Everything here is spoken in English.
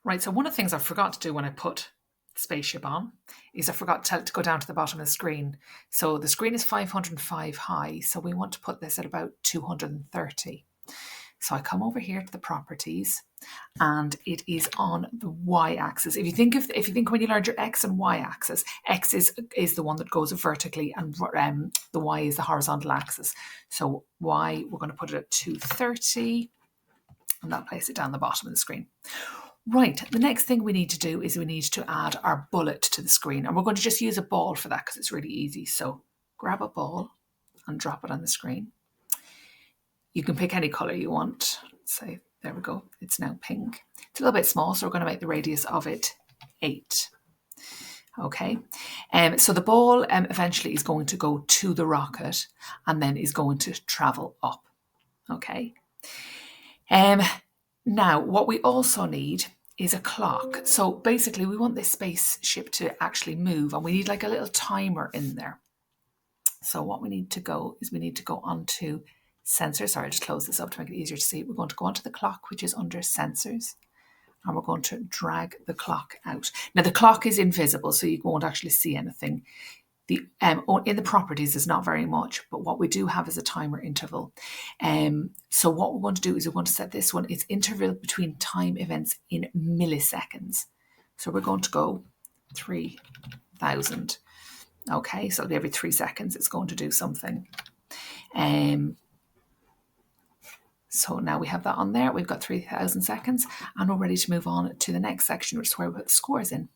Right, so one of the things I forgot to do when I put the spaceship on is I forgot to go down to the bottom of the screen. So the screen is 505 high, so we want to put this at about 230. So I come over here to the properties, and it is on the y-axis. If you think when you learned your x and y-axis, x is the one that goes vertically, and the y is the horizontal axis. So y, we're going to put it at 230, and that'll place it down the bottom of the screen. Right, the next thing we need to do is we need to add our bullet to the screen, and we're going to just use a ball for that because it's really easy. So grab a ball and drop it on the screen. You can pick any colour you want. So there we go, it's now pink. It's a little bit small, so we're going to make the radius of it 8. Okay, so the ball eventually is going to go to the rocket and then is going to travel up. Okay. Now, what we also need is a clock. So basically, we want this spaceship to actually move, and we need like a little timer in there. So what we need to go onto sensors. Sorry, I'll just close this up to make it easier to see. We're going to go onto the clock, which is under sensors, and we're going to drag the clock out. Now, the clock is invisible, so you won't actually see anything. In the properties, there's not very much, but what we do have is a timer interval. So what we're going to do is we're going to set this one, it's interval between time events in milliseconds. So we're going to go 3,000. Okay, so it'll be every 3 seconds it's going to do something. So now we have that on there. We've got 3,000 seconds, and we're ready to move on to the next section, which is where we put the scores in.